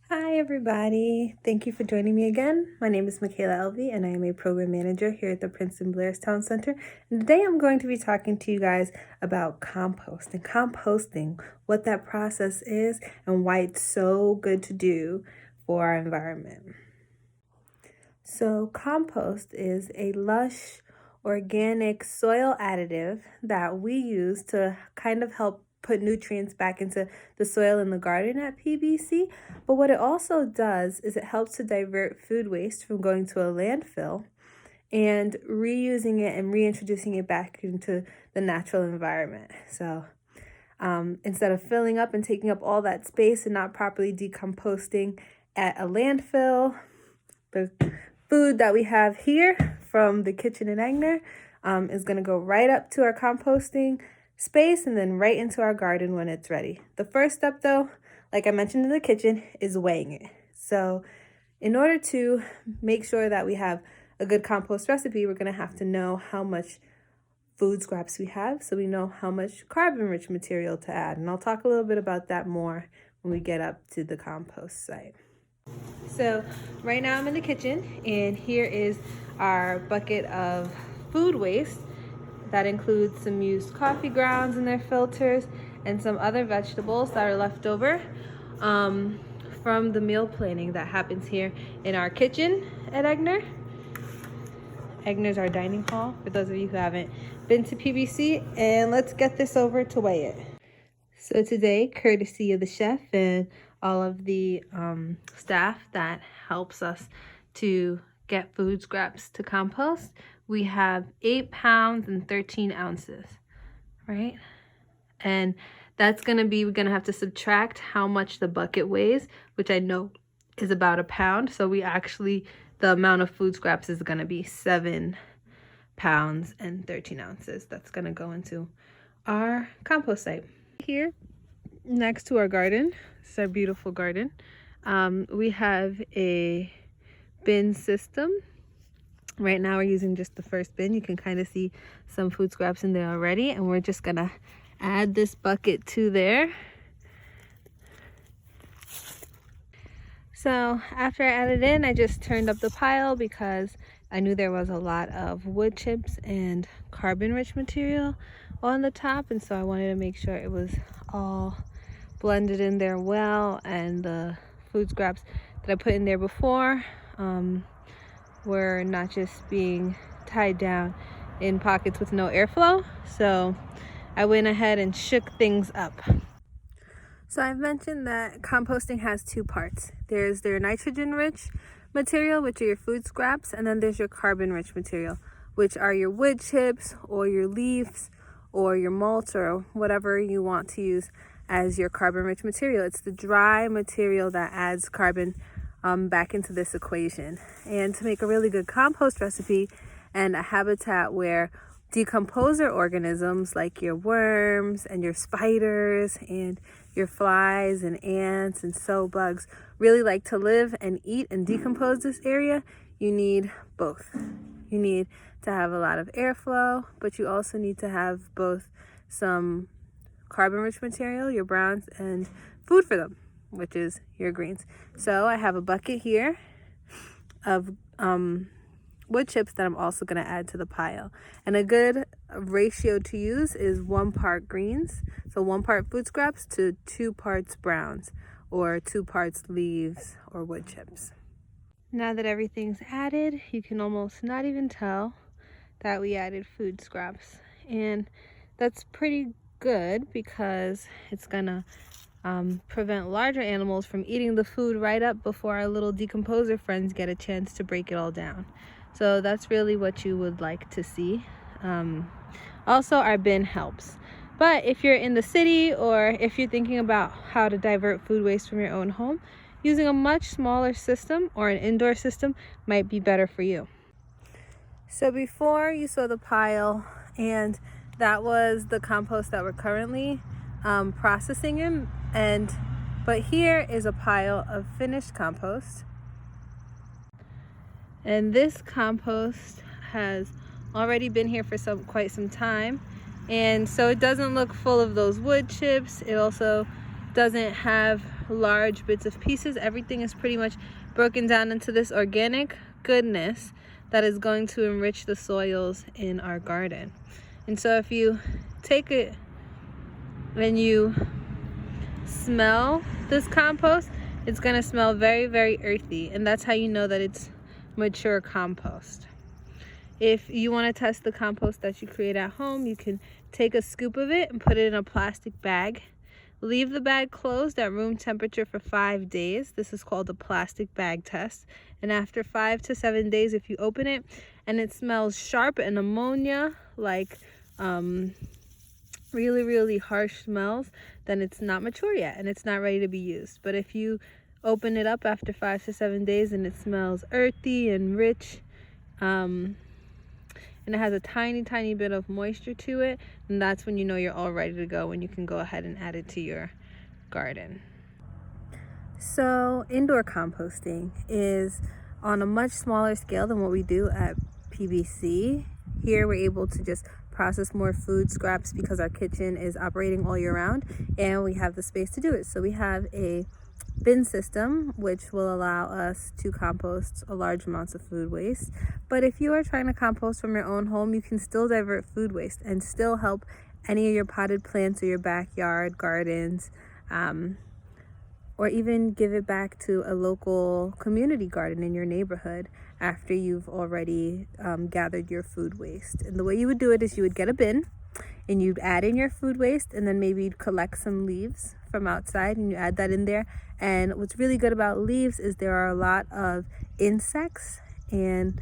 Hi everybody, thank you for joining me again. My name is Makela Elvey and I am a program manager here at the Princeton-Blairstown Center. And today I'm going to be talking to you guys about composting, what that process is and why it's so good to do for our environment. So compost is a lush organic soil additive that we use to kind of help put nutrients back into the soil in the garden at PBC. But what it also does is it helps to divert food waste from going to a landfill and reusing it and reintroducing it back into the natural environment. So instead of filling up and taking up all that space and not properly decomposting at a landfill, the food that we have here from the kitchen in Egner is going to go right up to our composting space and then right into our garden when it's ready. The first step though, like I mentioned in the kitchen, is weighing it. So in order to make sure that we have a good compost recipe, we're going to have to know how much food scraps we have so we know how much carbon-rich material to add. And I'll talk a little bit about that more when we get up to the compost site. So right now I'm in the kitchen and here is our bucket of food waste. That includes some used coffee grounds and their filters and some other vegetables that are left over from the meal planning that happens here in our kitchen at Egner. Egner's our dining hall, for those of you who haven't been to PBC. And let's get this over to weigh it. So today, courtesy of the chef and all of the staff that helps us to get food scraps to compost, we have 8 pounds and 13 ounces, right? And that's we're gonna have to subtract how much the bucket weighs, which I know is about 1 pound. So the amount of food scraps is gonna be 7 pounds and 13 ounces. That's gonna go into our compost site. Here, next to our garden, it's our beautiful garden, we have a bin system. Right now we're using just the first bin. You can kind of see some food scraps in there already, and we're just gonna add this bucket to there. So after I added in, I just turned up the pile because I knew there was a lot of wood chips and carbon-rich material on the top, and so I wanted to make sure it was all blended in there well, and the food scraps that I put in there before were not just being tied down in pockets with no airflow. So I went ahead and shook things up. So I've mentioned that composting has 2 parts. There's their nitrogen-rich material, which are your food scraps, and then there's your carbon-rich material, which are your wood chips or your leaves or your mulch or whatever you want to use as your carbon-rich material. It's the dry material that adds carbon back into this equation. And to make a really good compost recipe and a habitat where decomposer organisms like your worms and your spiders and your flies and ants and bugs really like to live and eat and decompose this area, you need both. You need to have a lot of airflow, but you also need to have both some carbon-rich material, your browns, and food for them, which is your greens. So I have a bucket here of wood chips that I'm also going to add to the pile. And a good ratio to use is 1 part greens, so 1 part food scraps to 2 parts browns, or 2 parts leaves or wood chips. Now that everything's added, you can almost not even tell that we added food scraps. And that's pretty good because it's gonna prevent larger animals from eating the food right up before our little decomposer friends get a chance to break it all down. So that's really what you would like to see. Also, our bin helps. But if you're in the city or if you're thinking about how to divert food waste from your own home, using a much smaller system or an indoor system might be better for you. So before you saw the pile, and that was the compost that we're currently processing in, but here is a pile of finished compost. And this compost has already been here for quite some time, and so it doesn't look full of those wood chips. It also doesn't have large bits of pieces. Everything is pretty much broken down into this organic goodness that is going to enrich the soils in our garden. And so if you take it and you smell this compost, it's going to smell very, very earthy, and that's how you know that it's mature compost. If you want to test the compost that you create at home, you can take a scoop of it and put it in a plastic bag. Leave the bag closed at room temperature for 5 days. This is called a plastic bag test. And after 5 to 7 days, if you open it and it smells sharp and ammonia, like really, really harsh smells, then it's not mature yet and it's not ready to be used. But if you open it up after 5 to 7 days and it smells earthy and rich, and it has a tiny bit of moisture to it, and that's when you know you're all ready to go and you can go ahead and add it to your garden. So indoor composting is on a much smaller scale than what we do at PBC. Here we're able to just process more food scraps because our kitchen is operating all year round and we have the space to do it. So we have a bin system which will allow us to compost a large amounts of food waste. But if you are trying to compost from your own home, you can still divert food waste and still help any of your potted plants or your backyard gardens, or even give it back to a local community garden in your neighborhood after you've already gathered your food waste. And the way you would do it is you would get a bin and you'd add in your food waste, and then maybe you'd collect some leaves from outside and you add that in there. And what's really good about leaves is there are a lot of insects and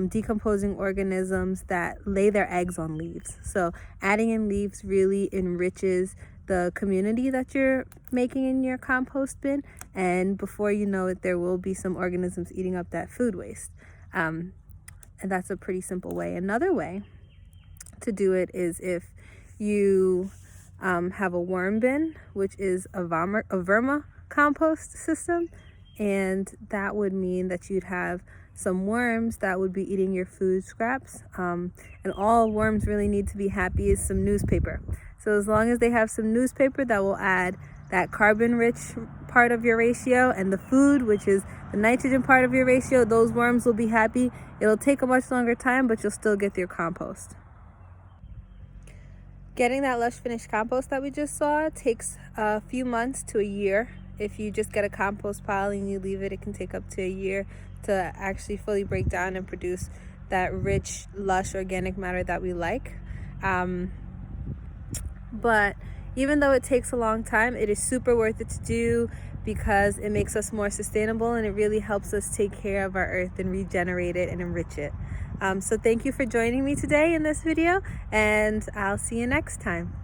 decomposing organisms that lay their eggs on leaves. So adding in leaves really enriches the community that you're making in your compost bin, and before you know it, there will be some organisms eating up that food waste. And that's a pretty simple way. Another way to do it is if you have a worm bin, which is a verma compost system, and that would mean that you'd have some worms that would be eating your food scraps, and all worms really need to be happy is some newspaper. So as long as they have some newspaper, that will add that carbon rich part of your ratio, and the food, which is the nitrogen part of your ratio, those worms will be happy. It'll take a much longer time, but you'll still get your compost. Getting that lush finished compost that we just saw takes a few months to a year. If you just get a compost pile and you leave it, it can take up to a year to actually fully break down and produce that rich, lush organic matter that we like. But even though it takes a long time, it is super worth it to do because it makes us more sustainable and it really helps us take care of our earth and regenerate it and enrich it. So thank you for joining me today in this video, and I'll see you next time.